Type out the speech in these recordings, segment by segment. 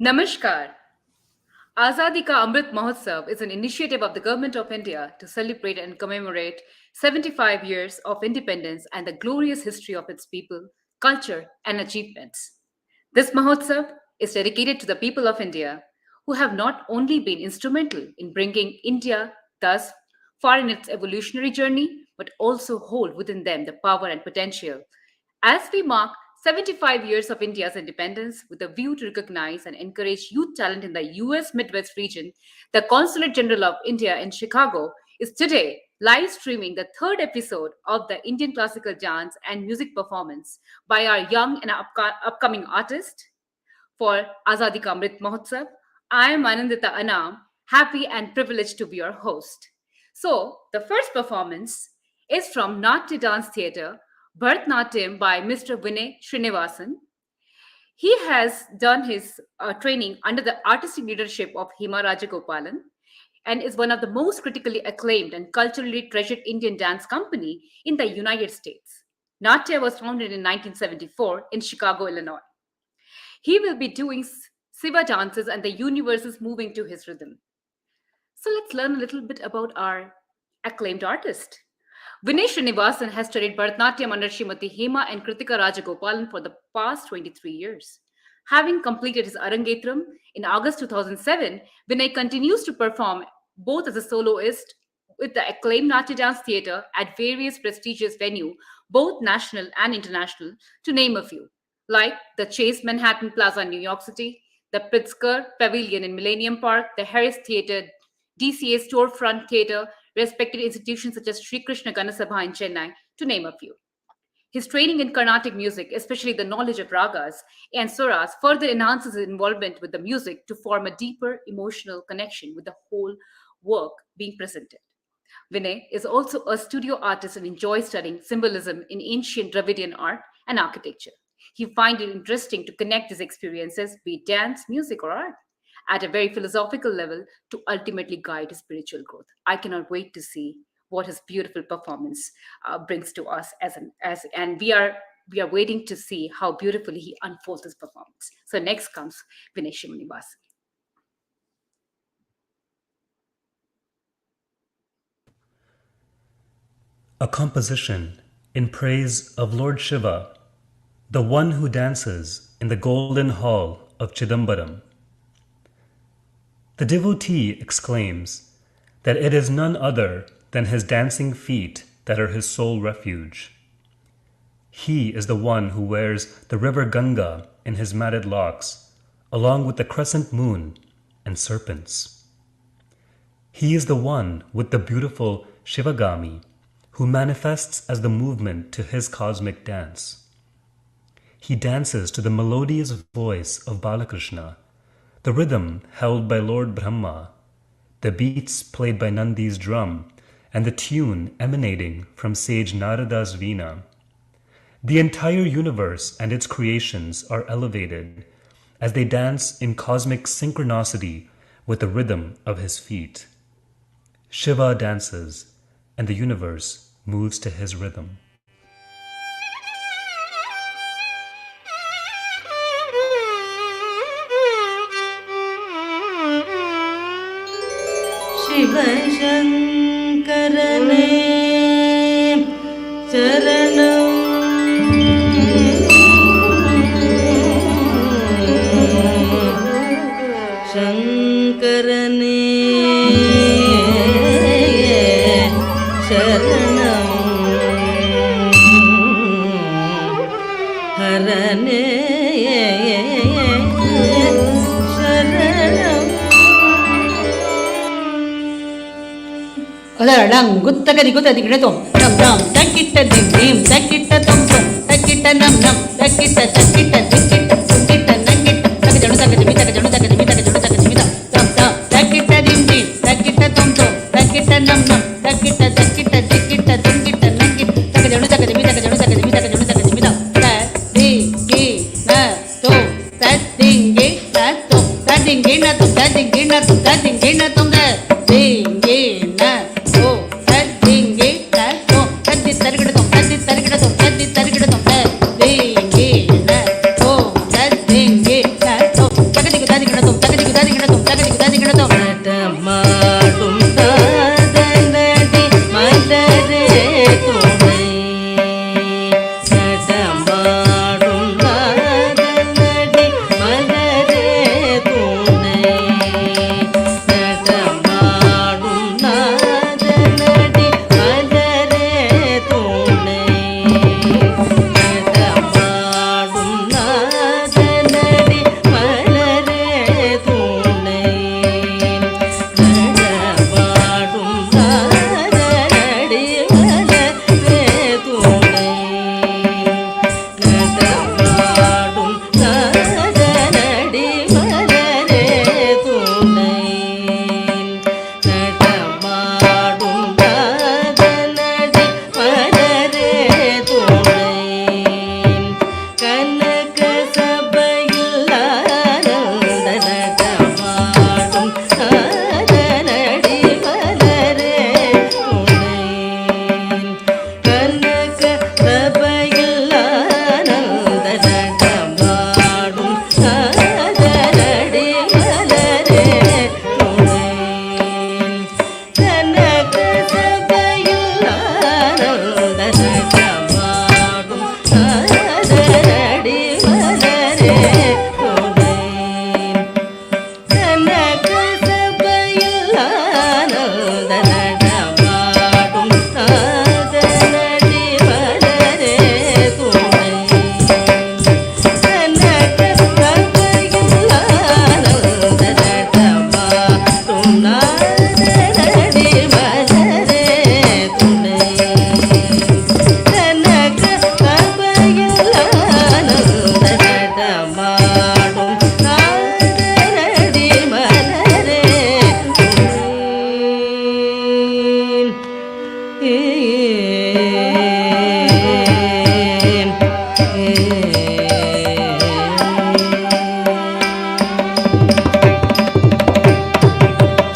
Namaskar. Azadi Ka Amrit Mahotsav is an initiative of the Government of India to celebrate and commemorate 75 years of independence and the glorious history of its people, culture, and achievements. This Mahotsav is dedicated to the people of India who have not only been instrumental in bringing India thus far in its evolutionary journey, but also hold within them the power and potential as we mark 75 years of India's independence with a view to recognize and encourage youth talent in the US Midwest region, the Consulate General of India in Chicago is today live streaming the third episode of the Indian classical dance and music performance by our young and upcoming artist. For Azadi Ka Amrit Mahotsav, I am Anandita Anam, happy and privileged to be your host. So, the first performance is from Natya Dance Theatre, Bharatnatyam by Mr. Vinay Srinivasan. He has done his training under the artistic leadership of Hima Rajagopalan and is one of the most critically acclaimed and culturally treasured Indian dance company in the United States. Natya was founded in 1974 in Chicago, Illinois. He will be doing Siva dances and the universe is moving to his rhythm. So let's learn a little bit about our acclaimed artist. Vinay Srinivasan has studied Bharatanatyam under Srimati Hema and Kritika Rajagopalan for the past 23 years. Having completed his Arangetram in August 2007, Vinay continues to perform both as a soloist with the acclaimed Natya Dance Theatre at various prestigious venues, both national and international, to name a few, like the Chase Manhattan Plaza in New York City, the Pritzker Pavilion in Millennium Park, the Harris Theatre, DCA Storefront Theatre, respected institutions such as Sri Krishna Ganasabha in Chennai, to name a few. His training in Carnatic music, especially the knowledge of ragas and swaras, further enhances his involvement with the music to form a deeper emotional connection with the whole work being presented. Vinay is also a studio artist and enjoys studying symbolism in ancient Dravidian art and architecture. He finds it interesting to connect his experiences, be it dance, music, or art, at a very philosophical level to ultimately guide his spiritual growth. I cannot wait to see what his beautiful performance brings to us and we are waiting to see how beautifully he unfolds his performance. So next comes Vinay Srinivasan. A composition in praise of Lord Shiva, the one who dances in the golden hall of Chidambaram. The devotee exclaims that it is none other than his dancing feet that are his sole refuge. He is the one who wears the river Ganga in his matted locks, along with the crescent moon and serpents. He is the one with the beautiful Shivagami, who manifests as the movement to his cosmic dance. He dances to the melodious voice of Balakrishna, the rhythm held by Lord Brahma, the beats played by Nandi's drum, and the tune emanating from sage Narada's veena. The entire universe and its creations are elevated as they dance in cosmic synchronicity with the rhythm of his feet. Shiva dances, and the universe moves to his rhythm. शिवशङ्करने चरणम् शङ्करने शरणम् हरने Alang gutta kadi gutta dikira tom nam nam takita dim dim takita tom tom takita nam nam takita takita takita takita nakita takajanu takajimi takajanu takajimi takajanu takajimi tam tam takita dim dim takita tom tom takita nam nam takita takita takita takita nakita takajanu takajimi takajanu takajimi takajanu takajimi tam ta di gi na to ta dingi na to ta dingi na to ta dingi na to ta dingi na tom da dingi na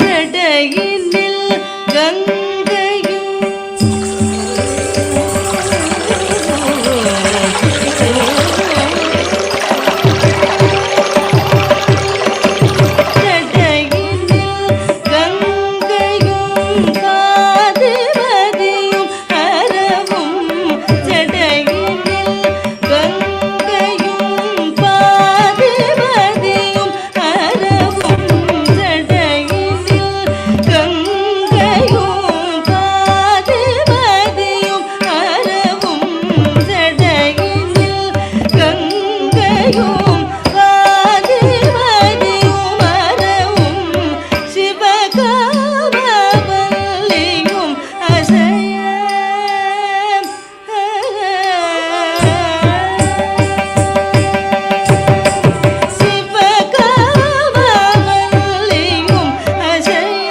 ஜடையினில் கங்கையும் ஜடையினில் கங்கையும் காதுமதியும் அறவும் ஜடையினில் கங்கையும் பாதுமதியும் அறவும் ஜடையினில் கங்கையும் பாதுமதியும் அறவும் ஜடையினில் கங்கையும் பாதுமதியும் அறவும் சிவகாமவல்லியும் அசைய சிவகாமவல்லியும் அசைய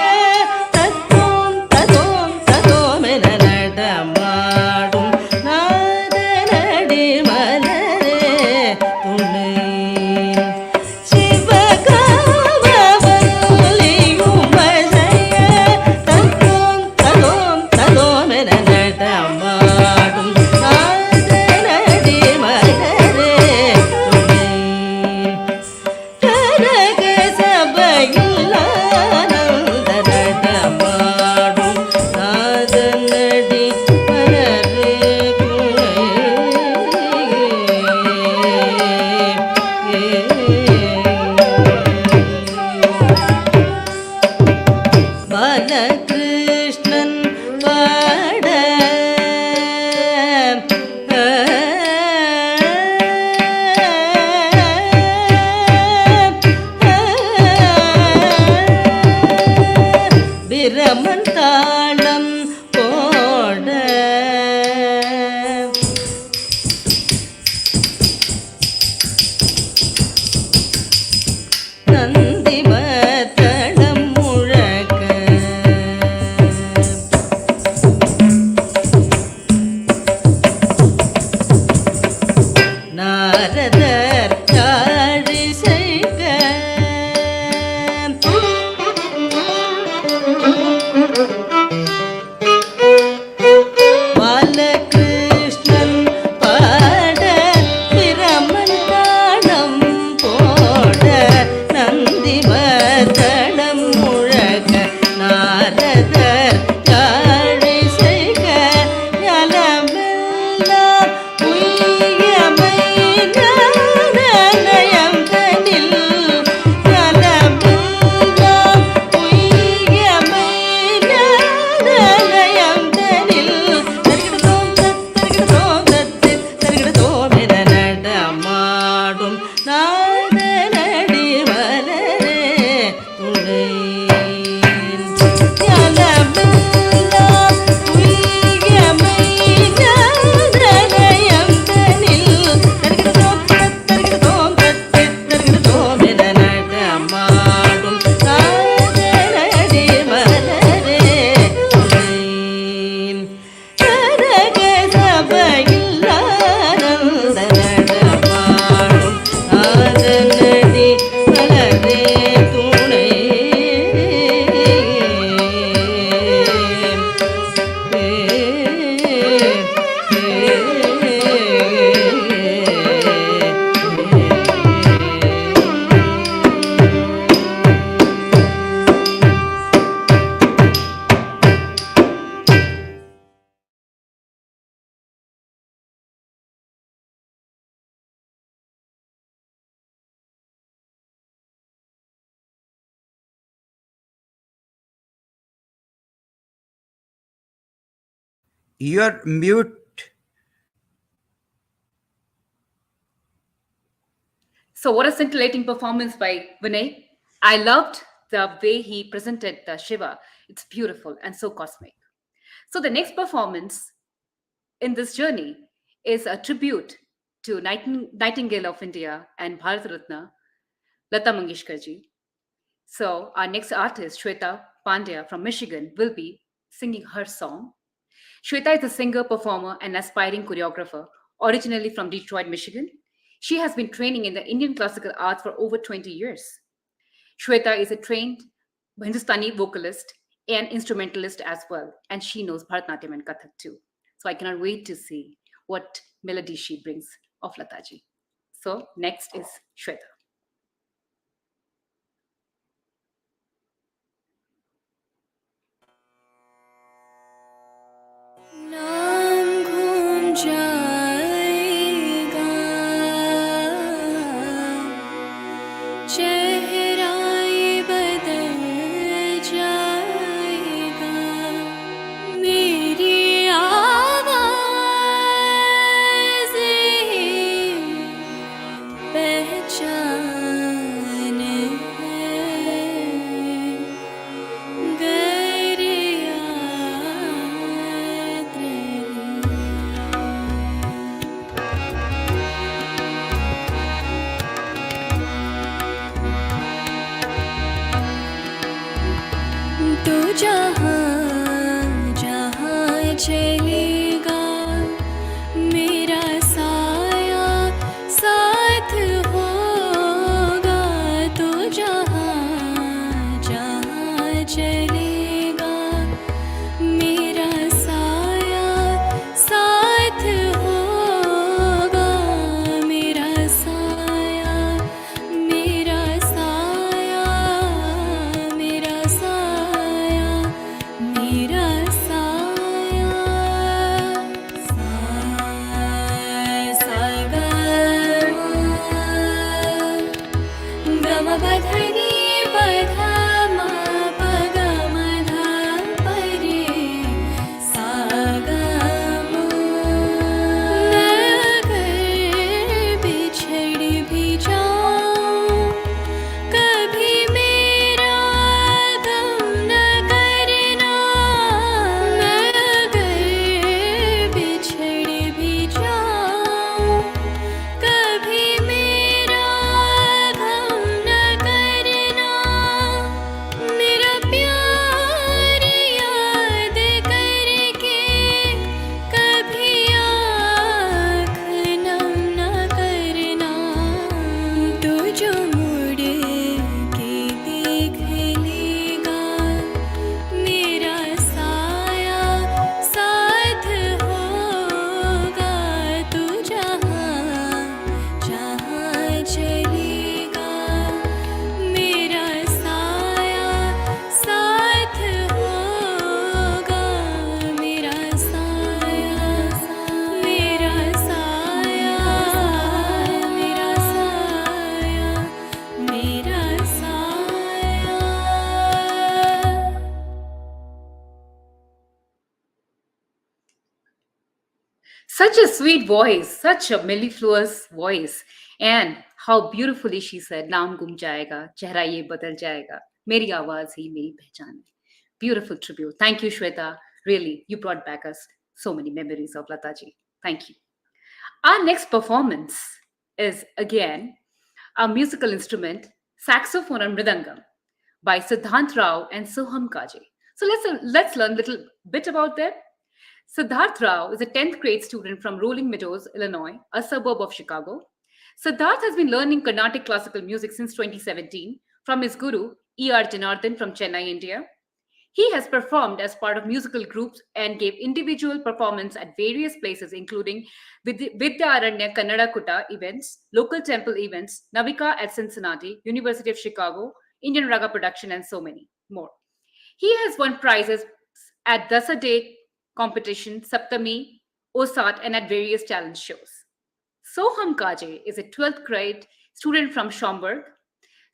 தத்தோம் ததோம் ததோமென நடமாடும் நாதனடி மலரே துணை சிவகாமவல்லியும் அசைய தத்தோம் ததோம் ததோமென நடமாடும் நாதனடி மலரே துணை கனக சபையில் ஆனந்த நடமாடும் நாதனடி மலரே பாலகிருஷ்ணன் பாட பிரமன் தாளம் போட நந்தி மத்தளம் முழக்க நாரதர் காழி செய்க பாலகிருஷ்ணன் பாட பிரமன் தாளம் போட நந்தி மத்தளம் முழக்க நாரதர் காழி செய்க ஞானமெல்லாம் உய்யமை ஞானநயம் தனில் ஞானமெல்லாம் உய்யமை ஞானநயம் தனில் தருகிடதோம் தருகிடதோம் தத்தில் தருகிடதோம் என நடமாடும் நாதனடி மலரே துணை ஞானமெல்லாம் உய்யமை ஞானநயம் தனில் தருகிடதோம் தருகிடதோம் தத்தில் தருகிடதோம் என நடமாடும் நாதனடி மலரே துணை கனக சபையில் ஆனந்த நடமாடும் நாதனடி மலரே துணை You're mute. So, what a scintillating performance by Vinay. I loved the way he presented the Shiva. It's beautiful and so cosmic. So, the next performance in this journey is a tribute to Nightingale of India and Bharat Ratna, Lata Mangeshkar ji. So, our next artist, Shweta Pandya from Michigan, will be singing her song. Shweta is a singer, performer, and aspiring choreographer, originally from Detroit, Michigan. She has been training in the Indian classical arts for over 20 years. Shweta is a trained Hindustani vocalist and instrumentalist as well, and she knows Bharatanatyam and Kathak too. So I cannot wait to see what melody she brings of Lataji. So next is Shweta. नाम घूम जाएगा चेहरा ये बदल जाएगा मेरी आवाज़ पहचान है गर याद रही तो जहाँ जहाँ चलेगा मेरा साया साथ होगा तो जहाँ जहाँ चलेगा मेरा साया साथ होगा मेरा साया मेरा साया मेरा साया मेरा साया सा गा गम पधनी पध मा प ग म ध प रे सा ग म मैं अगर बिछड़ भी जाऊं कभी मेरा गम न करना मैं अगर बिछड़ भी जाऊं कभी मेरा गम न करना मेरा प्यार याद करके कभी आँख नम न करना तो जो मुड़ के देख लेगा मेरा साया साथ होगा तू जहाँ जहाँ चलेगा मेरा साया साथ होगा मेरा साया मेरा साया मेरा साया मेरा साया Such a sweet voice, such a mellifluous voice, and how beautifully she said, "Naam gum jayega, chehra ye badal jayega. Meri आवाज ही मेरी पहचान है." Beautiful tribute. Thank you, Shweta. Really, you brought back us so many memories of Lataji. Thank you. Our next performance is again a musical instrument, saxophone and mridangam, by Siddhant Rao and Soham Kaje. So let's learn a little bit about them. Siddharth Rao is a 10th grade student from Rolling Meadows, Illinois, a suburb of Chicago. Siddharth has been learning Carnatic classical music since 2017 from his guru, E.R. Janardhan from Chennai, India. He has performed as part of musical groups and gave individual performance at various places, including Vidyaranya Kannada Kutta events, local temple events, Navika at Cincinnati, University of Chicago, Indian Raga production, and so many more. He has won prizes at Dasa Day competition, Saptami, OSAT, and at various talent shows. Soham Kaje is a 12th grade student from Schaumburg.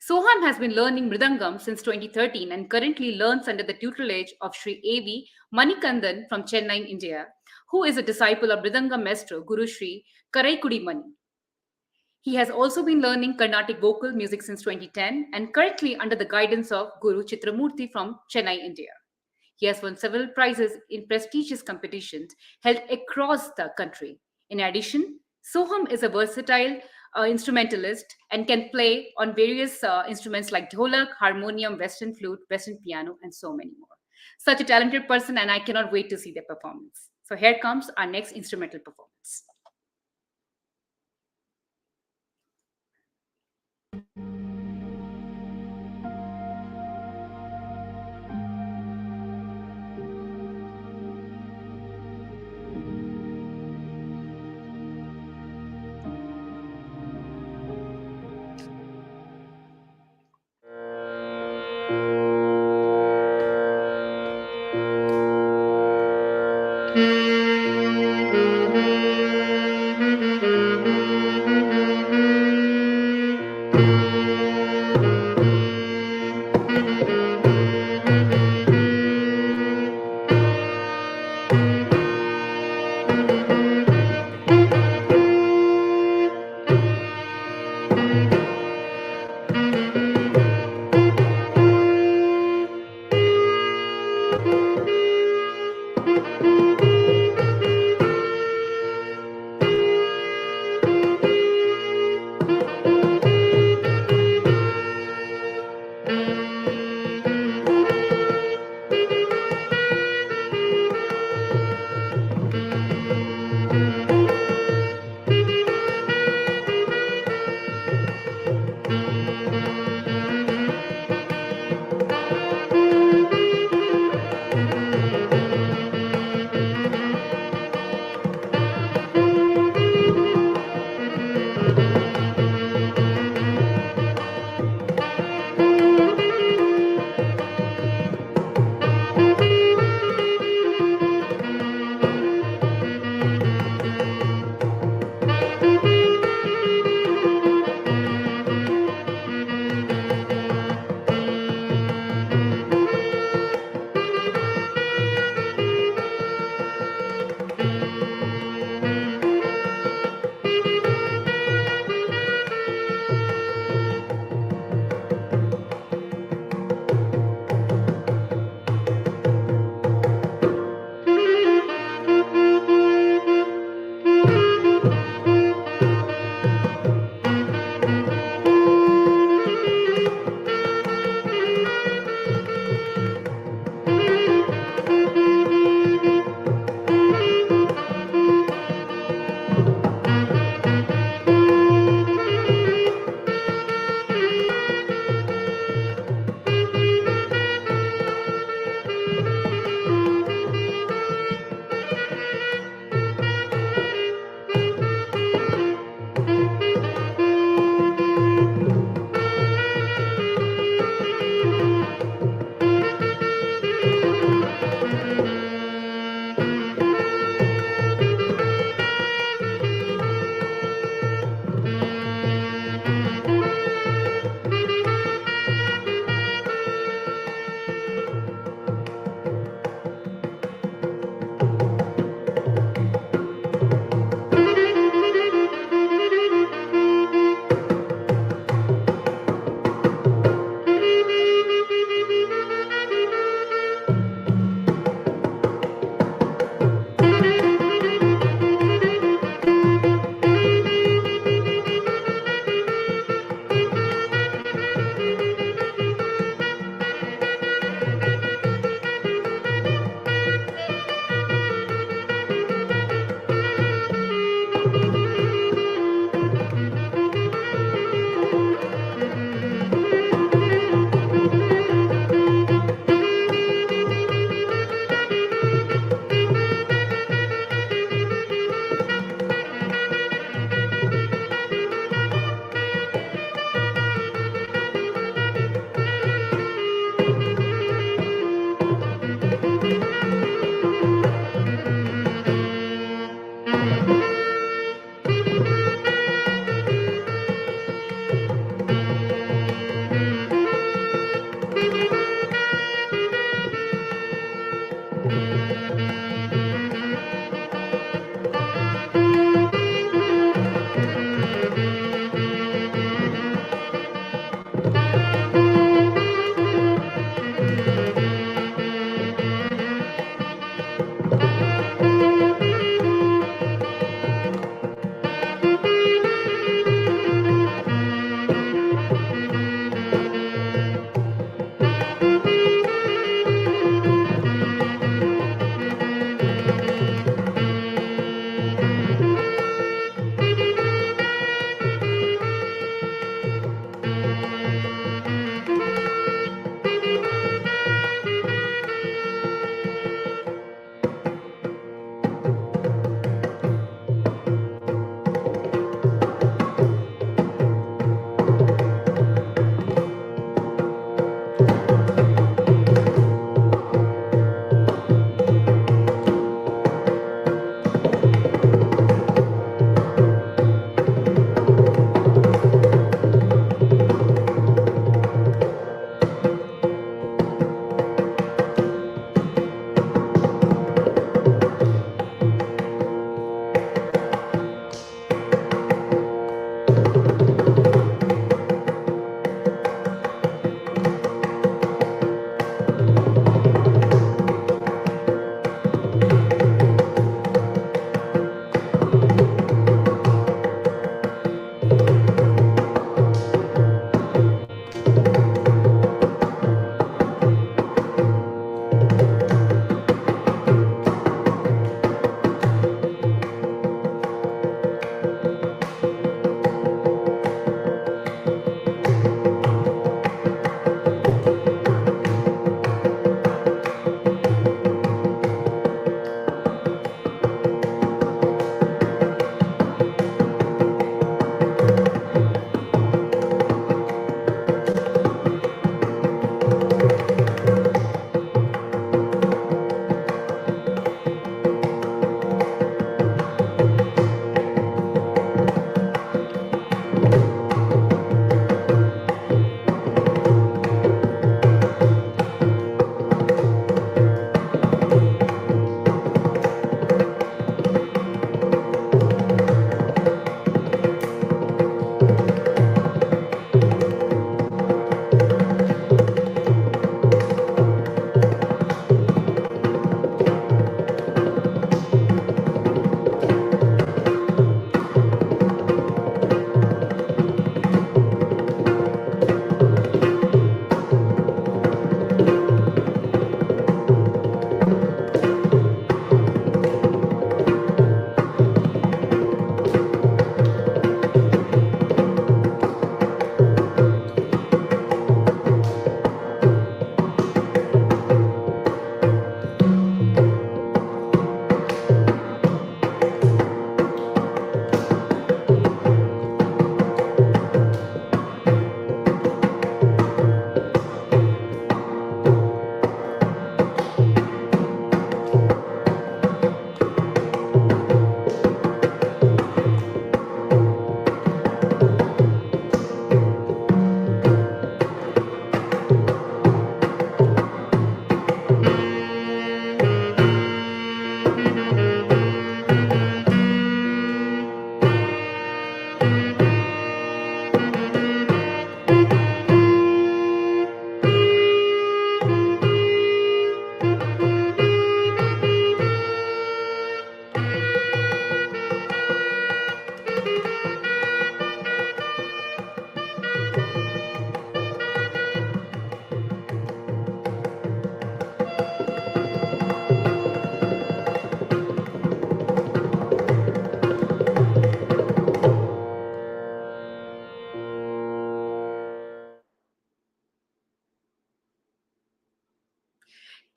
Soham has been learning Mridangam since 2013 and currently learns under the tutelage of Sri A.V. Manikandan from Chennai, India, who is a disciple of Mridangam maestro Guru Sri Karaikudi Mani. He has also been learning Carnatic vocal music since 2010 and currently under the guidance of Guru Chitramurthy from Chennai, India. He has won several prizes in prestigious competitions held across the country. In addition, Soham is a versatile instrumentalist and can play on various instruments like dholak, harmonium, western flute, western piano, and so many more. Such a talented person, and I cannot wait to see their performance. So here comes our next instrumental performance.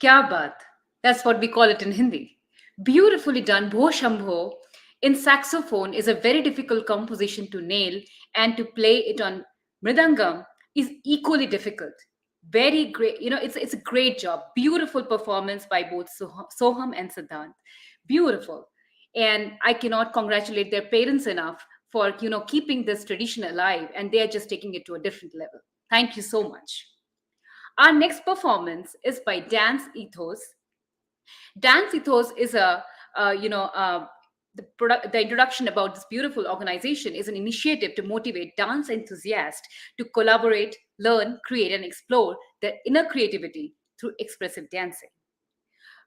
Kya baat? That's what we call it in Hindi. Beautifully done, Bho Shambho. In saxophone is a very difficult composition to nail, and to play it on mridangam is equally difficult. Very great, it's a great job. Beautiful performance by both Soham and Siddhant. Beautiful. And I cannot congratulate their parents enough for keeping this tradition alive, and they are just taking it to a different level. Thank you so much. Our next performance is by Dance Ethos. Dance Ethos is the introduction about this beautiful organization is an initiative to motivate dance enthusiasts to collaborate, learn, create, and explore their inner creativity through expressive dancing.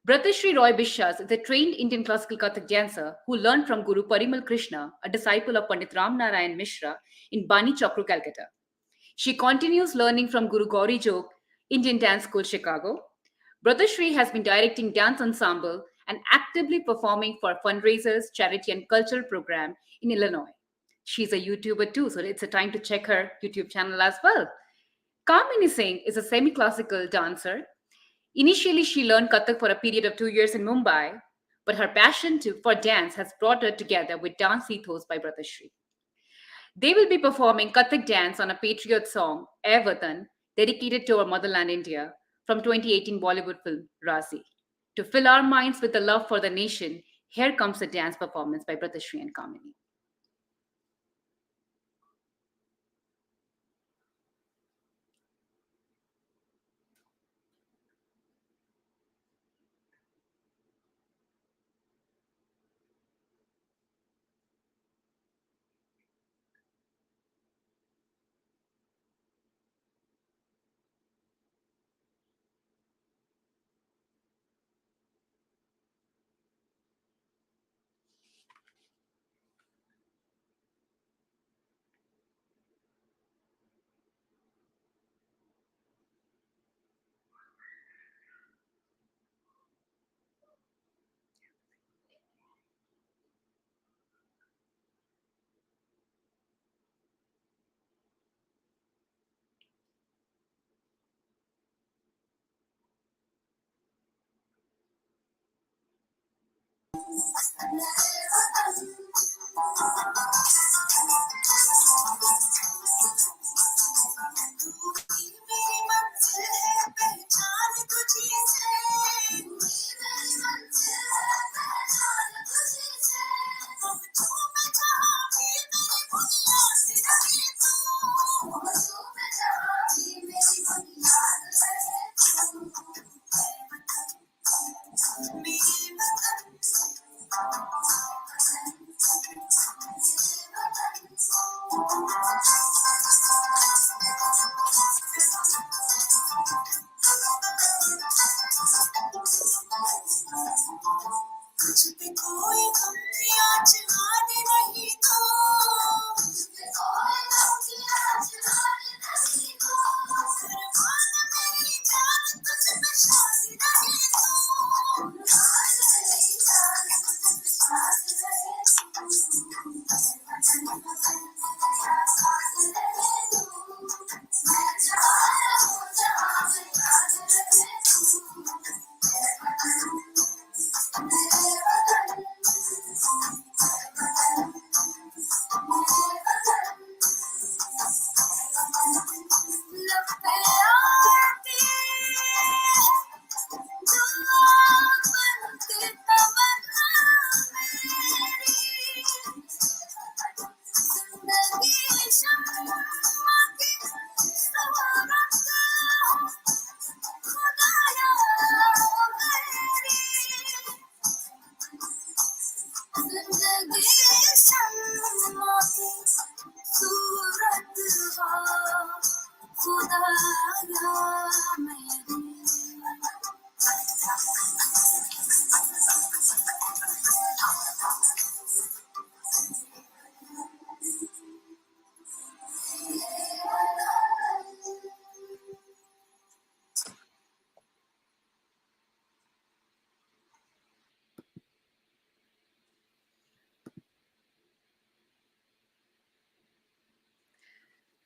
Bratashri Roy Bishas is a trained Indian classical Kathak dancer who learned from Guru Parimal Krishna, a disciple of Pandit Ram Narayan Mishra, in Bani Chakru, Calcutta. She continues learning from Guru Gauri Jog, Indian Dance School, Chicago. Brother Shri has been directing dance ensemble and actively performing for fundraisers, charity, and cultural program in Illinois. She's a YouTuber too, so it's a time to check her YouTube channel as well. Kamini Singh is a semi-classical dancer. Initially, she learned Kathak for a period of 2 years in Mumbai, but her passion for dance has brought her together with Dance Ethos by Brother Shri. They will be performing Kathak dance on a patriot song, Air Watan, dedicated to our motherland India, from 2018 Bollywood film Razi. To fill our minds with the love for the nation, here comes a dance performance by Pratashri and Kamini.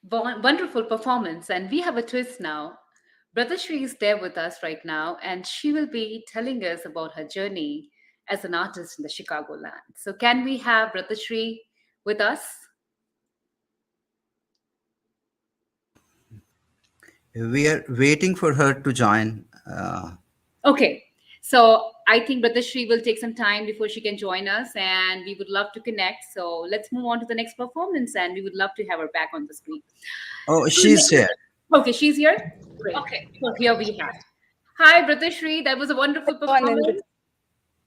Wonderful performance, and we have a twist now. Bratashri is there with us right now, and she will be telling us about her journey as an artist in the Chicagoland. So, can we have Bratashri with us? We are waiting for her to join. Okay. So, I think Bratashri will take some time before she can join us, and we would love to connect. So, let's move on to the next performance, and we would love to have her back on the screen. Oh, So, she's here. okay, she's here. Great. So, here we have. Hi, Bratashri. That was a wonderful Hello, Anand. performance.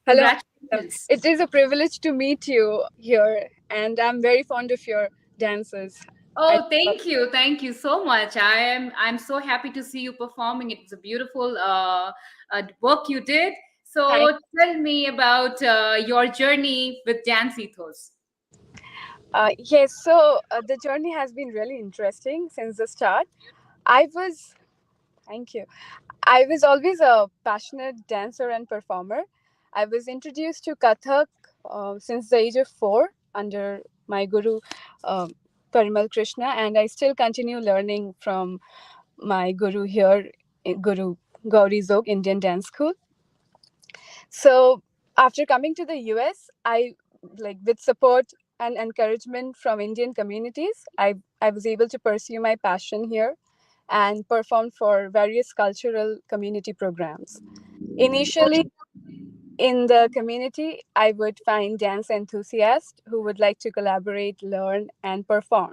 Hello. Congratulations. It is a privilege to meet you here, and I'm very fond of your dances. I Oh, thank you. Thank you so much. I'm so happy to see you performing. It's a beautiful work you did. thank. So tell me about your journey with dance ethos. Yes, so the journey has been really interesting since the start. I was, thank you. I was always a passionate dancer and performer. I was introduced to Kathak since the age of 4 under my guru, um Parimal Krishna, and I still continue learning from my guru here, Guru Gauri Zog Indian Dance School. So after coming to the US, I like with support and encouragement from Indian communities, I was able to pursue my passion here and perform for various cultural community programs. Initially, in the community, I would find dance enthusiasts who would like to collaborate, learn, and perform.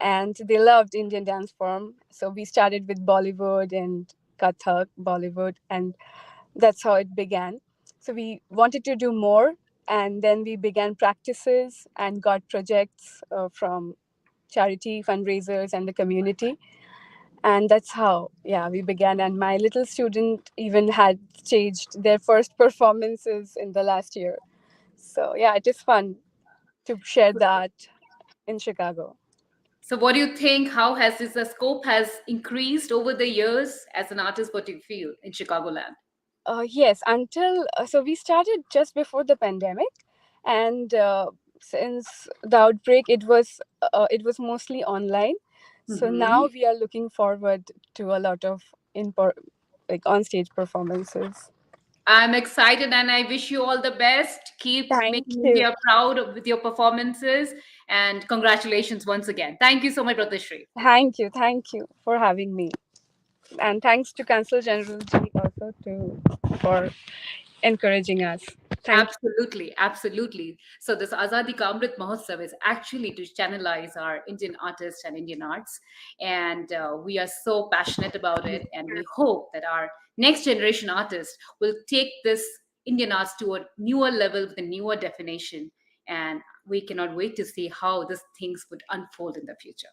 And they loved Indian dance form. So we started with Bollywood and Kathak, Bollywood, and that's how it began. So we wanted to do more, and then we began practices and got projects from charity fundraisers and the community. And that's how, yeah, we began. And my little student even had staged their first performances in the last year. So yeah, it is fun to share that in Chicago. So what do you think? How has this the scope has increased over the years as an artist? What do you feel in Chicagoland? Yes, until so we started just before the pandemic, and since the outbreak, it was mostly online. So now Mhm. we are looking forward to a lot of like on stage performances. I'm excited and I wish you all the best. Keep Thank making you, India proud with your performances and congratulations once again. Thank you so much, Pratishri. thank you for having me, and thanks to Consul General Ji also to for encouraging us. Thank you. Absolutely, absolutely. So this Azadi Ka Amrit Mahotsav is actually to channelize our Indian artists and Indian arts, and we are so passionate about it. And we hope that our next generation artists will take this Indian arts to a newer level with a newer definition. And we cannot wait to see how these things would unfold in the future.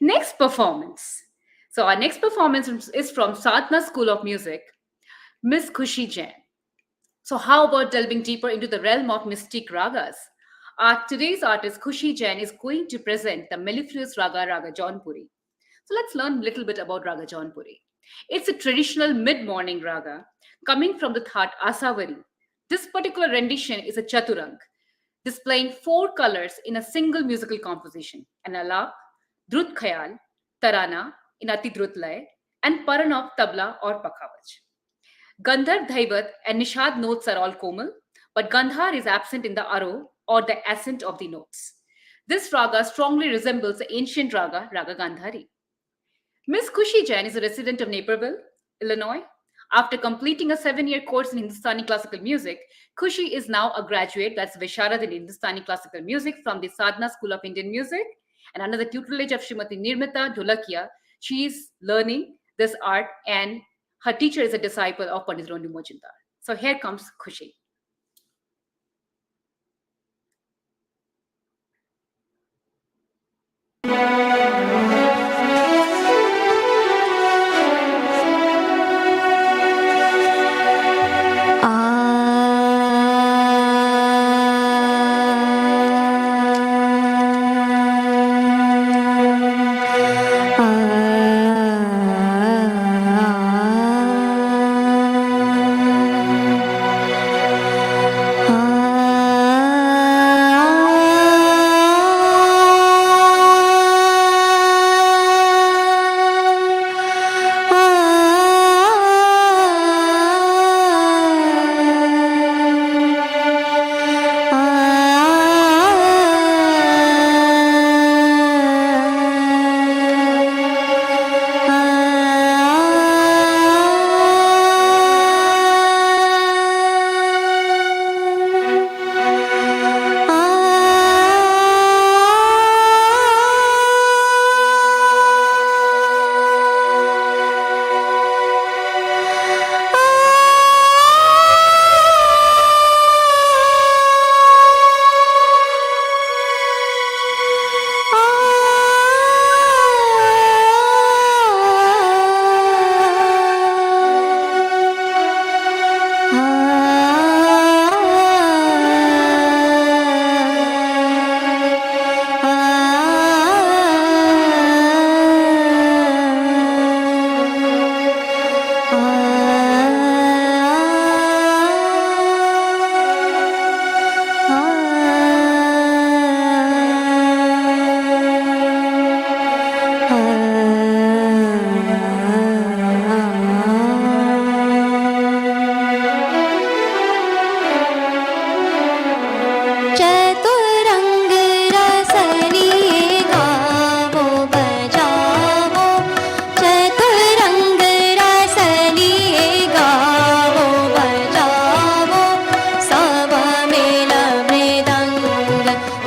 Next performance. So our next performance is from Sadhana School of Music, Miss Khushi Jain. So, how about delving deeper into the realm of mystic ragas? Today's artist Khushi Jain is going to present the mellifluous raga Raga Jaunpuri. So, let's learn a little bit about Raga Jaunpuri. It's a traditional mid morning raga coming from the That Asavari. This particular rendition is a chaturang, displaying four colors in a single musical composition: an alap, drut khayal, tarana in ati drut lay, and paran of tabla or pakhavaj. Gandhar, Dhaivat, and Nishad notes are all komal, but Gandhar is absent in the aro or the accent of the notes. This raga strongly resembles the ancient raga, Raga Gandhari. Miss Kushi Jain is a resident of Naperville, Illinois. After completing a 7-year course in Hindustani classical music, Kushi is now a graduate, that's Visharad in Hindustani classical music from the Sadhana School of Indian Music. And under the tutelage of Srimati Nirmita Dholakia, she is learning this art and her teacher is a disciple of Pandit Ronu Mojumdar. So here comes Kushi.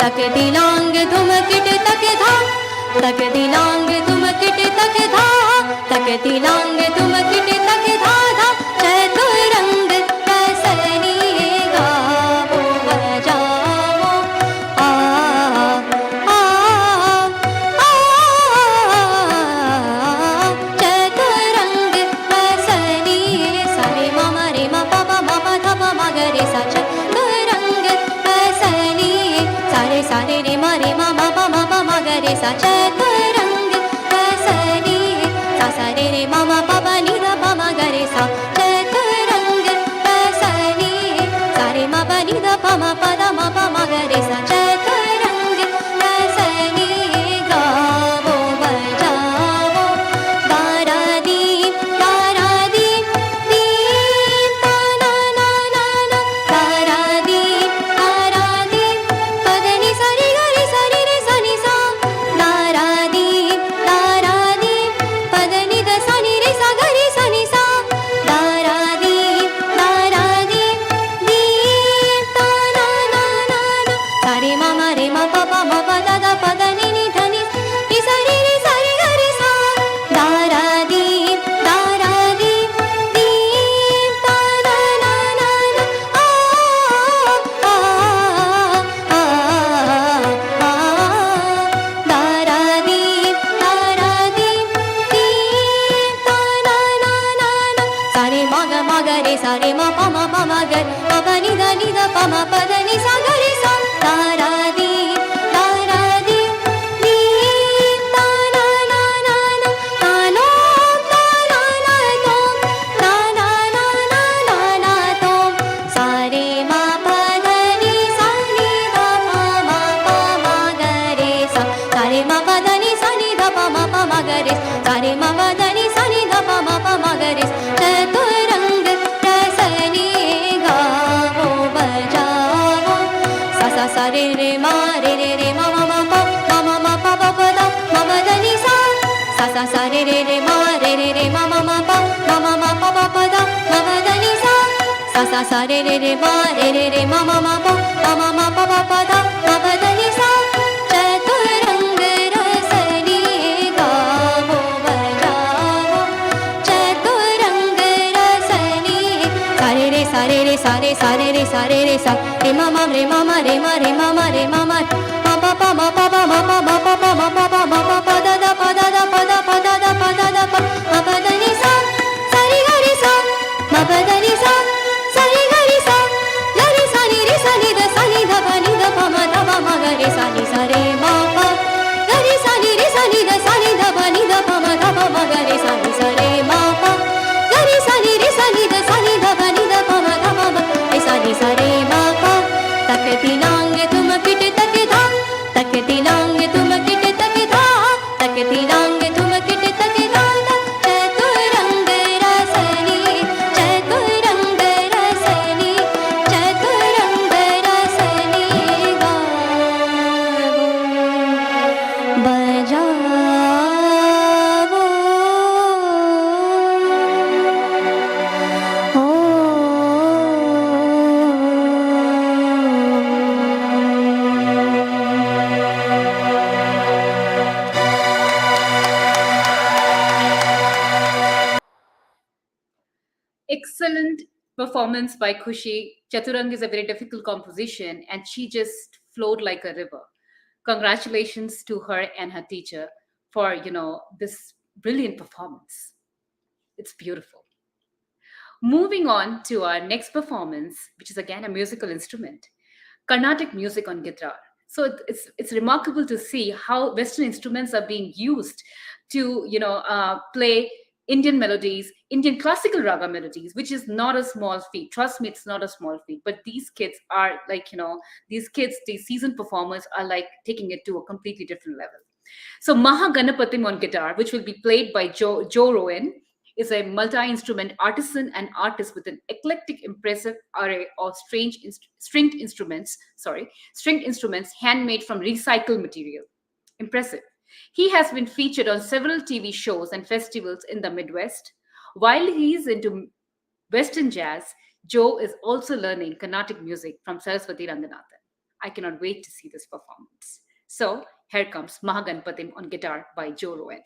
तक दिलांग तुम kit तक धा तक दिलांग तुम kit तक धा तक दिलांग तुम किट तक धा धा चतुरंग रसनी गावो बजावो आ आ आ चतुरंग रसनी सरे मम रे म प प म प ध प म ग रे सा चतुरंग रसनी सारे सारे रे म प म ग रे सा चतुरंग रसनी सा सा रे म प प नि ध प म ग रे सा चतुरंग रसनी सारे म प नि ध प म प ध म प म ग रे सा चतुरंग रसनी गावो बजावो दारा दीप दीप ता ना ना ना ना दारा दीप पदनी सरी गरी सरी रे सनी सा दारा दीप पदनी द सनी रे सा गरी सनी सा दारा दीप दीप ता ना ना ना ना सारे मामा रे मा पा पा मा पा दा दा पा दा नी नी धा नी नी सरी रे सरी गरी सा दारा दीप ता ना ना ना ना आ आ आ आ दारा दीप ता ना ना ना ना सारे मा ग रे सारे मा पा मा ग प प नि ध प म प ध नि सा ग रे सा दारा दीप ता ना ना ना ना ता नो ता ना ना तो ना ना ना ना ना ना तो सारे मा प ध नि सा नि ध प म प म ग रे सा सारे मा प ध नि सा नि ध प म प म ग रे सारे मा प ध नि सा नि ध प म प म ग रे चतुरंग रसनी गावो बजावो सा सा सा रे मा रे मा मा मा प मा प प द म प द नि सा सा सा सा रे मा रे मा मा मा प मा प प द म प द नि सा सा सा सा रे मा रे मा मा प मा प प द म प द नि सा चतुरंग रसनी गावो बजावो चतुरंग रसनी सारे रे सारे सा रे मा मा रे मा मा रे मा रे मा मा रे मा मा मा पा पा मा पा पा मा पा मा पा पा मा पा पा मा पा पा दा दा पा दा दा पा दा पा दा दा पा दा दा पा मा पा दा नि सा सा रे गा रे सा मा पा दा नि सा सा रे गा रे सा ला रे सा नि द सा नि ध पा नि ध पा मा धा पा मा गा रे सा रे मा पा गा रे सा नि द सा नि ध पा नि ध पा मा धा पा मा गा रे सा रे मा पा गा रे सा नि द सा नि ध पा नि ध पा मा धा पा मा रे रे मा पा तक दिलांग तुम किट तक धा तक दिलांग तुम किट तक धा तक दिलांग तुम किट तक धा चतुरंग रसनी चतुरंग रसनी चतुरंग रसनी गावो बजावो Excellent performance by Khushi. Chaturang is a very difficult composition and she just flowed like a river. Congratulations to her and her teacher for, this brilliant performance. It's beautiful. Moving on to our next performance, which is again a musical instrument, Carnatic music on guitar. So it's remarkable to see how Western instruments are being used to play Indian melodies, Indian classical raga melodies, which is not a small feat. Trust me, it's not a small feat. But these kids are like these seasoned performers are like taking it to a completely different level. So Mahaganapatim on guitar, which will be played by Joe Rowan, is a multi-instrument artisan and artist with an eclectic, impressive array of stringed instruments handmade from recycled material. Impressive. He has been featured on several TV shows and festivals in the Midwest. While he is into Western jazz, Joe is also learning Carnatic music from Saraswati Ranganathan. I cannot wait to see this performance. So here comes Mahaganpatim on guitar by Joe Rowan.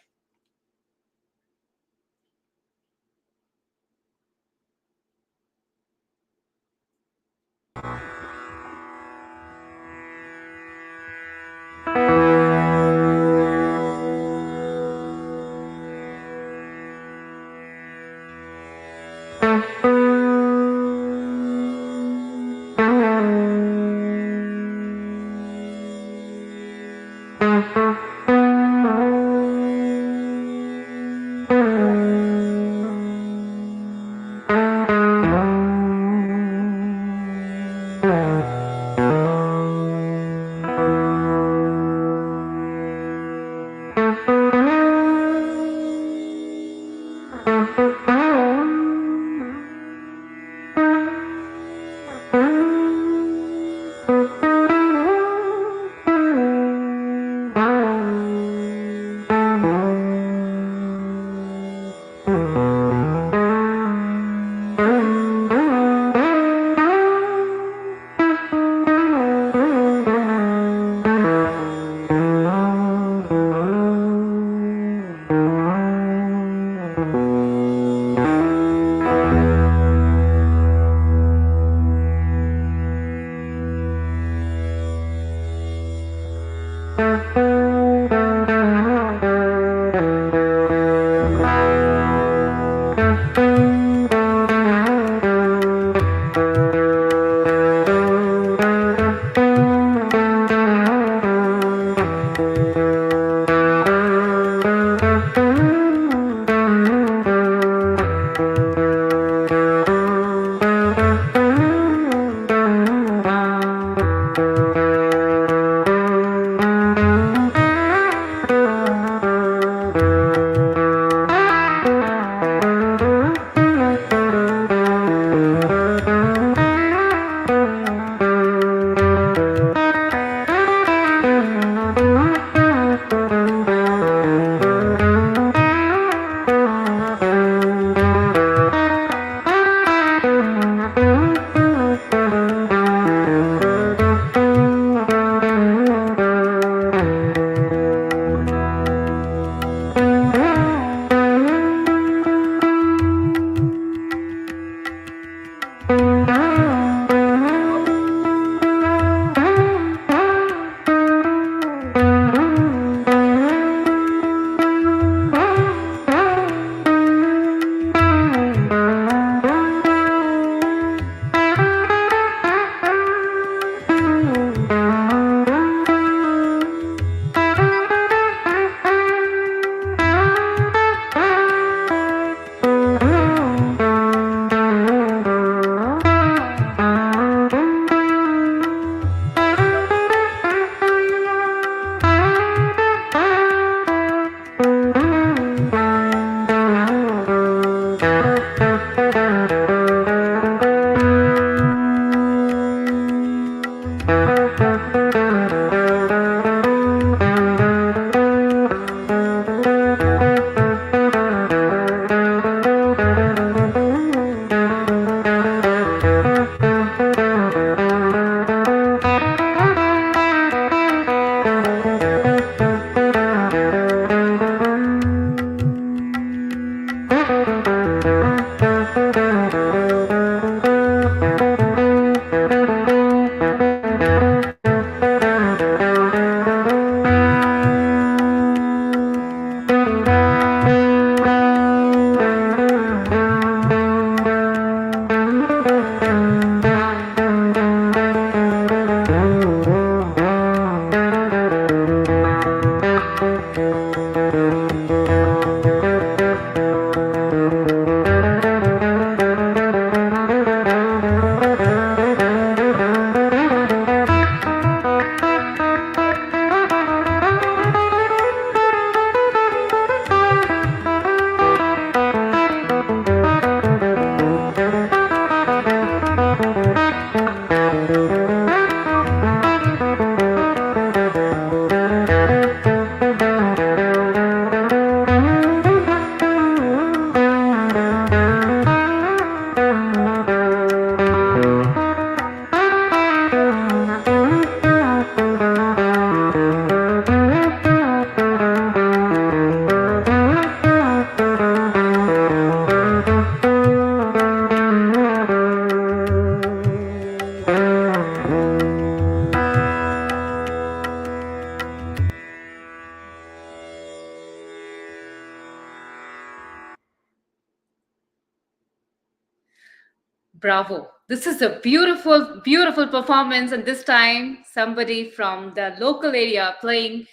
Bravo. This is a beautiful, beautiful performance. And this time, somebody from the local area playing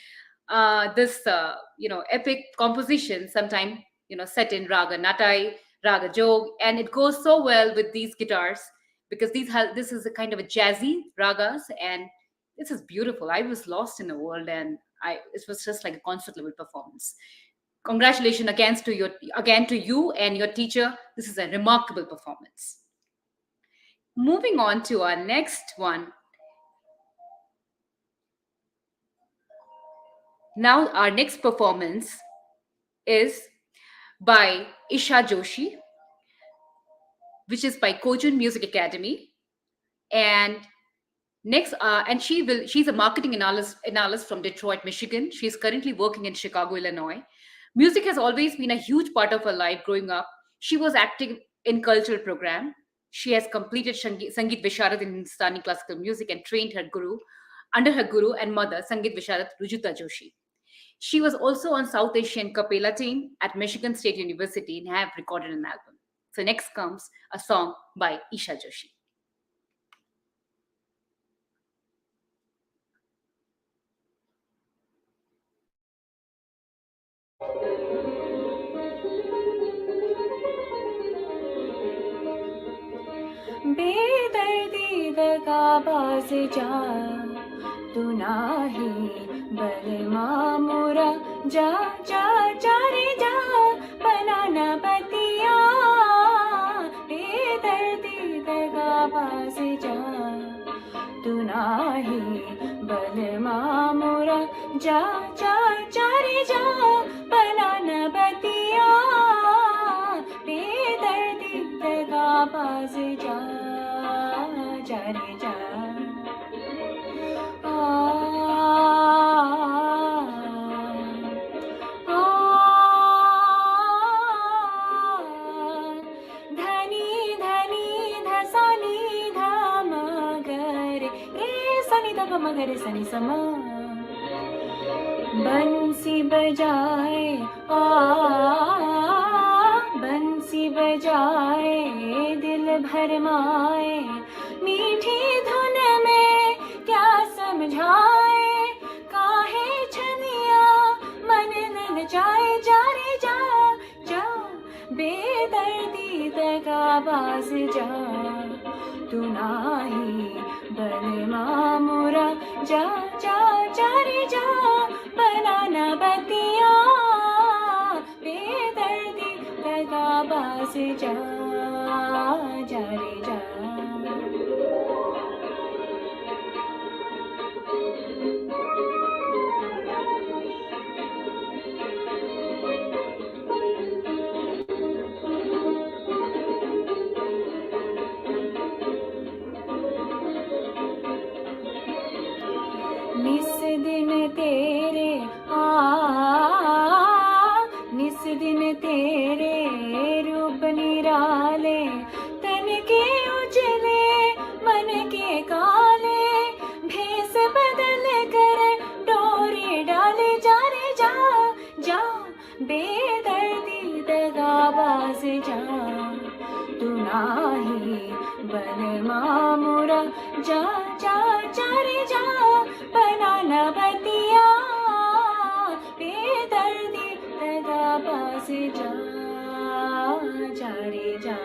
this, epic composition, sometime, set in Raga Natai, Raga Jog. And it goes so well with these guitars because this is a kind of a jazzy ragas. And this is beautiful. I was lost in the world and it was just like a concert level performance. Congratulations again to you and your teacher. This is a remarkable performance. Moving on to our next one. Now, our next performance is by Isha Joshi, which is by Kojun Music Academy. And she's a marketing analyst from Detroit, Michigan. She's currently working in Chicago, Illinois. Music has always been a huge part of her life growing up. She was active in cultural program. She has completed Sangeet Visharad in Hindustani classical music and trained under her guru and mother, Sangeet Visharad Rujuta Joshi. She was also on South Asian Capella team at Michigan State University and have recorded an album. So next comes a song by Isha Joshi. बेदर्दी दगाबाज जा तू नाही बलमा मोरा जा जा जा रे जा बनाना बतिया बेदर्दी दगाबाज जा तू नाही बलमा मोरा जा जा जा रे जा बनाना बतिया बेदर्दी दगाबाज जा जा रे जा धनी धनी धसनी धाम गर रे सनी धप मगर सनी समा बंसी बजाए बंसी बजाए दिल भरमाए मीठी धुन में क्या समझाए काहे छनिया मन न जाए जा रे जा जा बेदर्दी दगाबाज जा तू नाही बलमा मोरा जा जा जा रे जा बनाना बतिया बेदर्दी दगाबाज जा जा रे जा निस दिन तेरे निस दिन तेरे रूप निराले तन के उजले मन के काले भेस बदल कर डोरी डाले जा रे जा जा बेदर्दी दगाबाज जा तू नाही बलमा मोरा जा जा जा रे जा बनाना बतिया बेदर्दी दगाबाज जा जा रे जा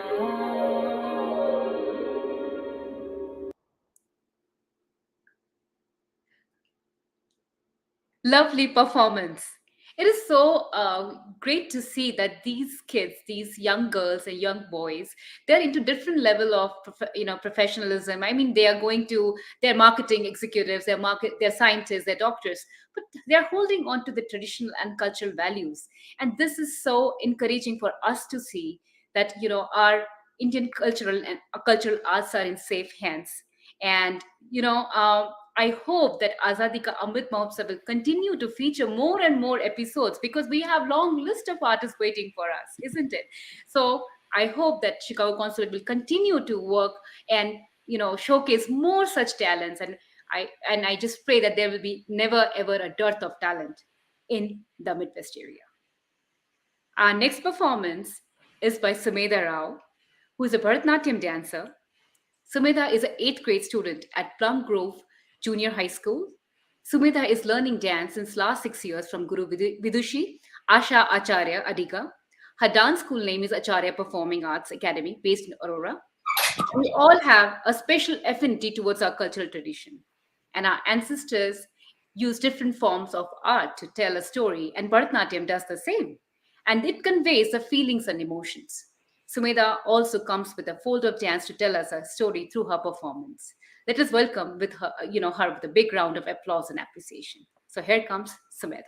Lovely performance. It is so great to see that these kids, these young girls and young boys, they're into different level of professionalism. I mean, they're marketing executives, they're scientists, they're doctors, but they're holding on to the traditional and cultural values. And this is so encouraging for us to see that our Indian cultural arts are in safe hands. And I hope that Azadi Ka Amrit Mahotsav will continue to feature more and more episodes because we have long list of artists waiting for us, isn't it? So I hope that Chicago Consulate will continue to work and showcase more such talents. And I just pray that there will be never ever a dearth of talent in the Midwest area. Our next performance is by Sumedha Rao, who is a Bharatanatyam dancer Sumedha is an 8th grade student at Plum Grove Junior High School. Sumedha is learning dance since last 6 years from Guru Vidushi Asha Acharya Adiga. Her dance school name is Acharya Performing Arts Academy based in Aurora. We all have a special affinity towards our cultural tradition, and our ancestors used different forms of art to tell a story, and Bharatanatyam does the same. And it conveys the feelings and emotions. Sumedha also comes with a fold of dance to tell us a story through her performance. Let us welcome with her, her with a big round of applause and appreciation. So here comes Sumedha.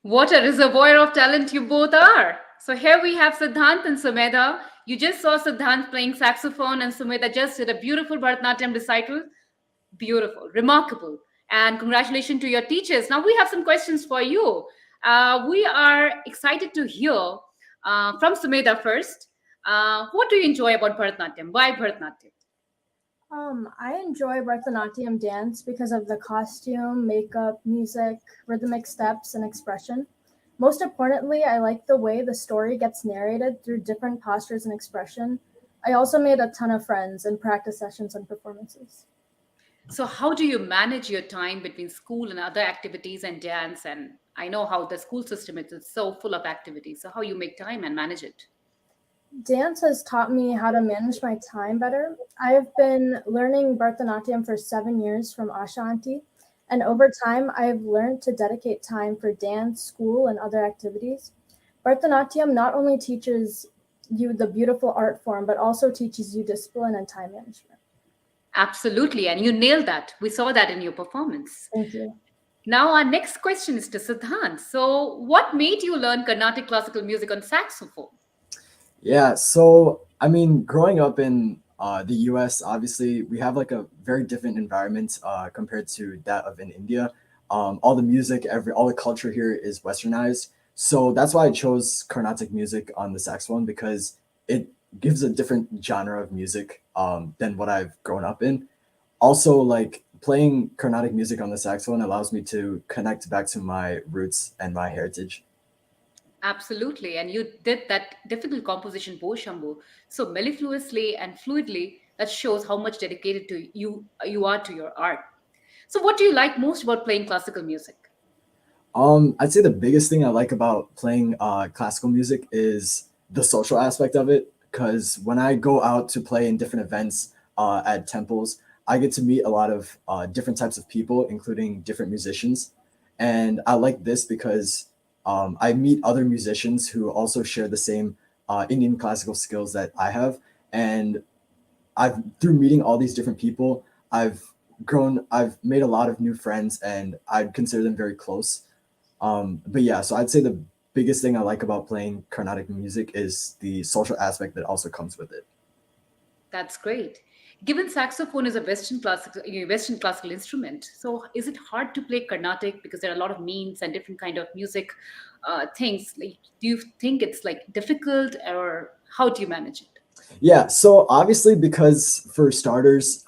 What a reservoir of talent you both are. So here we have Siddhant and Sumedha. You just saw Siddhant playing saxophone and Sumedha just did a beautiful Bharatanatyam recital. Beautiful, remarkable. And congratulations to your teachers. Now we have some questions for you. We are excited to hear from Sumedha first. What do you enjoy about Bharatanatyam? Why Bharatanatyam? I enjoy Bharatanatyam dance because of the costume, makeup, music, rhythmic steps, and expression. Most importantly, I like the way the story gets narrated through different postures and expression. I also made a ton of friends in practice sessions and performances. So, how do you manage your time between school and other activities and dance? And I know how the school system is it's so full of activities. So, how you make time and manage it? Dance has taught me how to manage my time better. I have been learning Bharatanatyam for 7 years from Asha Auntie, and over time, I have learned to dedicate time for dance, school, and other activities. Bharatanatyam not only teaches you the beautiful art form, but also teaches you discipline and time management. Absolutely. And you nailed that. We saw that in your performance. Thank you. Now, our next question is to Siddhant. So, what made you learn Carnatic classical music on saxophone? Yeah, so I mean, growing up in the US, obviously we have like a very different environment compared to that of in India. All the music, all the culture here is westernized. So that's why I chose Carnatic music on the saxophone because it gives a different genre of music than what I've grown up in. Also, like playing Carnatic music on the saxophone allows me to connect back to my roots and my heritage. Absolutely. And you did that difficult composition, Bo Shambhu, so mellifluously and fluidly. That shows how much dedicated to you are to your art. So, what do you like most about playing classical music? I'd say the biggest thing I like about playing classical music is the social aspect of it. Because when I go out to play in different events at temples, I get to meet a lot of different types of people, including different musicians. And I like this because I meet other musicians who also share the same Indian classical skills that I have. And I've through meeting all these different people, I've made a lot of new friends, and I'd consider them very close. But yeah, so I'd say the biggest thing I like about playing Carnatic music is the social aspect that also comes with it. That's great. Given saxophone is a Western classical instrument, so is it hard to play Carnatic because there are a lot of means and different kind of music things? Like, do you think it's like difficult, or how do you manage it? Yeah, so obviously, because for starters,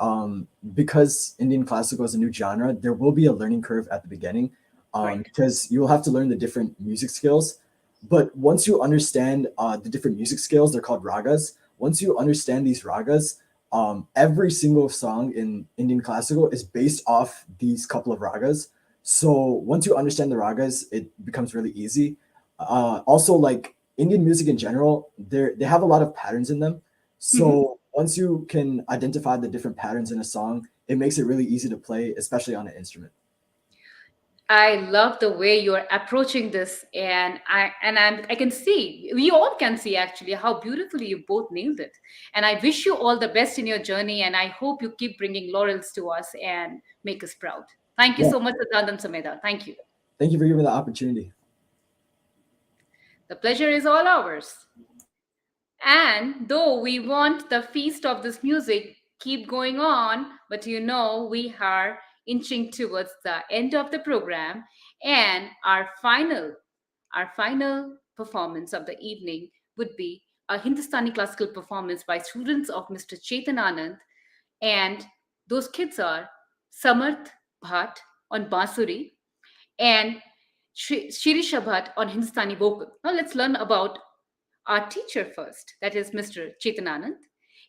because Indian classical is a new genre, there will be a learning curve at the beginning, Right. because you will have to learn the different music skills. But once you understand the different music skills, they're called ragas. Once you understand these ragas, every single song in Indian classical is based off these couple of ragas. So once you understand the ragas, it becomes really easy. Also, like Indian music in general, they have a lot of patterns in them. Mhm. So once you can identify the different patterns in a song, it makes it really easy to play, especially on an instrument. I love the way you're approaching this, and I can see, we all can see actually how beautifully you both nailed it. And I wish you all the best in your journey, and I hope you keep bringing laurels to us and make us proud. Thank you Yeah, so much, Siddhantam Sameda. Thank you. thank you for giving me the opportunity. The pleasure is all ours. And though we want the feast of this music keep going on, but we are inching towards the end of the program, and our final performance of the evening would be a Hindustani classical performance by students of Mr. Chetan Anand, and those kids are Samarth Bhatt on Bansuri and Shirisha Bhatt on Hindustani vocal. Now let's learn about our teacher first, that is Mr. Chetananand.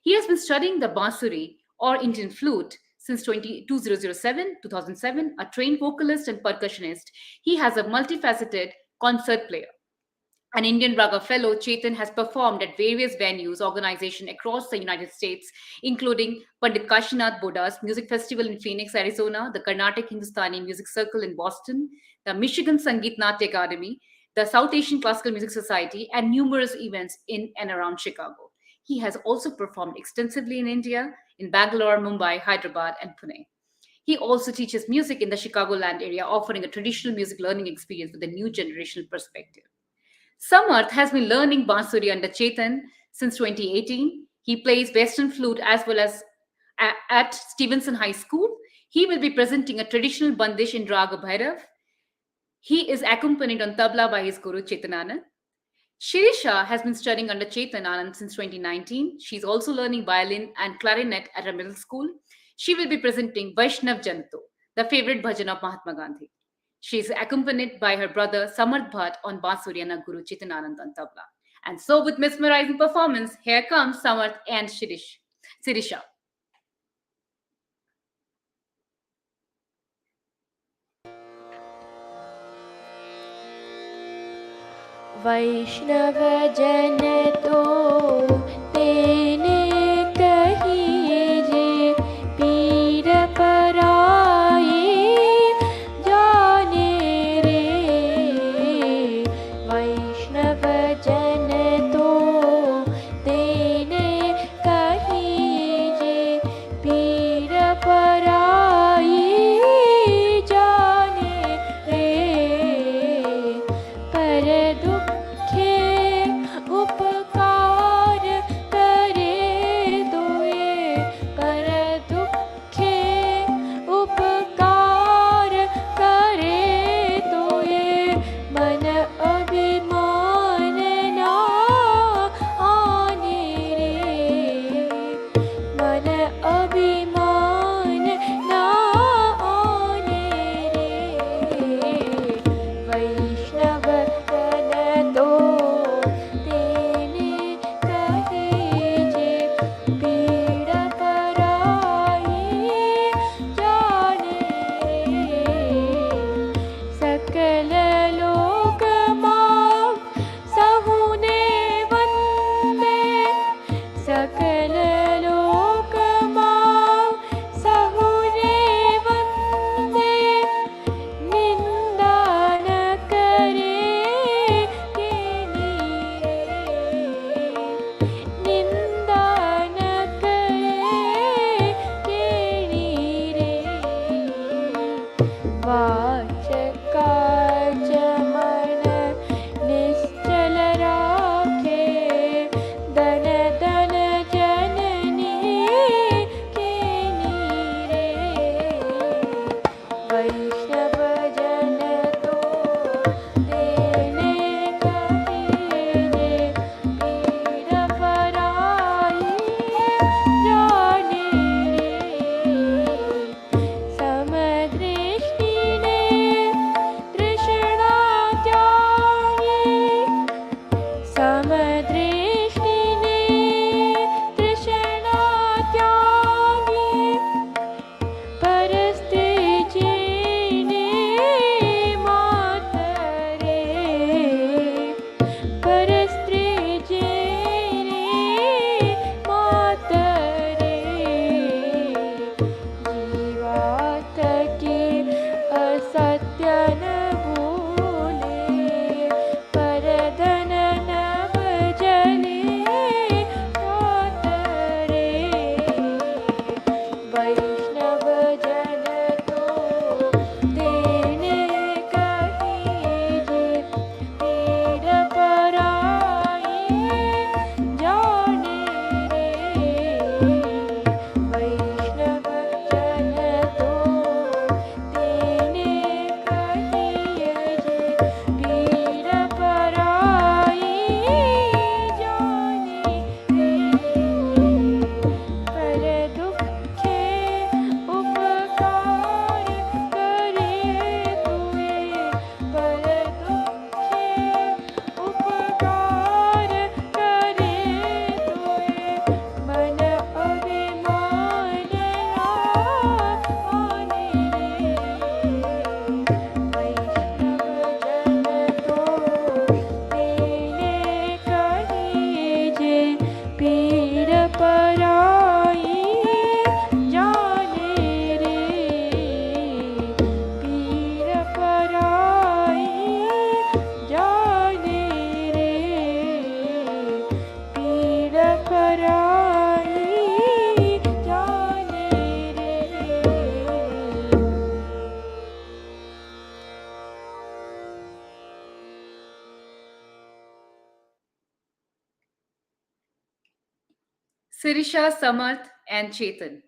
He has been studying the Bansuri or Indian flute since 2007, a trained vocalist and percussionist. He has a multifaceted concert player. An Indian Raga Fellow, Chetan has performed at various venues, organizations across the United States, including Pandit Kashinath Boda's Music Festival in Phoenix, Arizona, the Carnatic Hindustani Music Circle in Boston, the Michigan Sangeet Natya Academy, the South Asian Classical Music Society, and numerous events in and around Chicago. He has also performed extensively in India, in Bangalore, Mumbai, Hyderabad, and Pune. He also teaches music in the Chicagoland area, offering a traditional music learning experience with a new generational perspective. Samarth has been learning Bansuri under Chetan since 2018. He plays Western flute as well as at Stevenson High School. He will be presenting a traditional bandish in Raga Bhairav. He is accompanied on tabla by his guru Chetananand. Shirisha has been studying under Chetan Anand since 2019. She's also learning violin and clarinet at a middle school. She will be presenting Vaishnav Janto, the favorite bhajan of Mahatma Gandhi. She is accompanied by her brother Samarth Bhatt on Bansuri and her guru Chetan Anand on tabla. And so, with mesmerizing performance, here comes Samarth and Shirisha. वैष्णव जन तो तेने कहिए जे पीर पराए जाने रे वैष्णव जन तो तेने कहिए जे पीर पराए जाने समदृष्टिने तृष्णा त्यागी परस्त्रीचेने मातरे परस्त्रीचेने मातरे जीवात के असत्य न भूले परधन न भजले मातरे वैष्णव जन तो तेने कहीजे पीर पराई जाने रे वैष्णव जन तो तेने कहीजे पीर पराई जाने रे पर दुखे उपकार करे तुए पर दुखे उपकार करे तुए मन अभिमान आने रे वैष्णव जन तो तेने कहीजे पीर पराई जाने रे पीर पराई जाने रे पीर पराई जाने रे Sirisha, Samarth, and Chetan.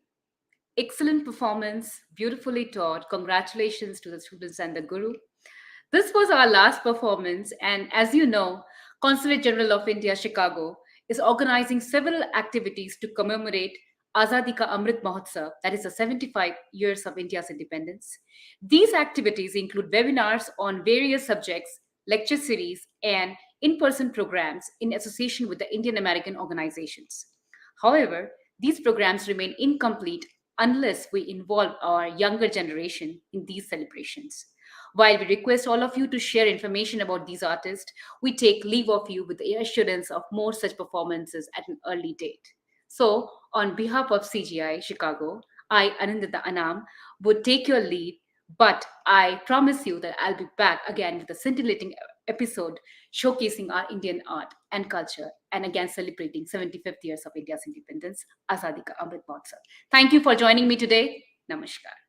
Excellent performance, beautifully taught. Congratulations to the students and the Guru. This was our last performance, and as you know, Consulate General of India, Chicago, is organizing several activities to commemorate Azadi Ka Amrit Mahotsav, that is the 75 years of India's independence. These activities include webinars on various subjects, lecture series, and in person programs in association with the Indian American organizations. However, these programs remain incomplete unless we involve our younger generation in these celebrations. While we request all of you to share information about these artists, we take leave of you with the assurance of more such performances at an early date. So, on behalf of CGI Chicago, I, Anindita Anam, would take your leave, but I promise you that I'll be back again with a scintillating episode showcasing our Indian art and culture and again celebrating 75th years of India's independence, Azadi Ka Amrit Mahotsav. Thank you for joining me today. Namaskar.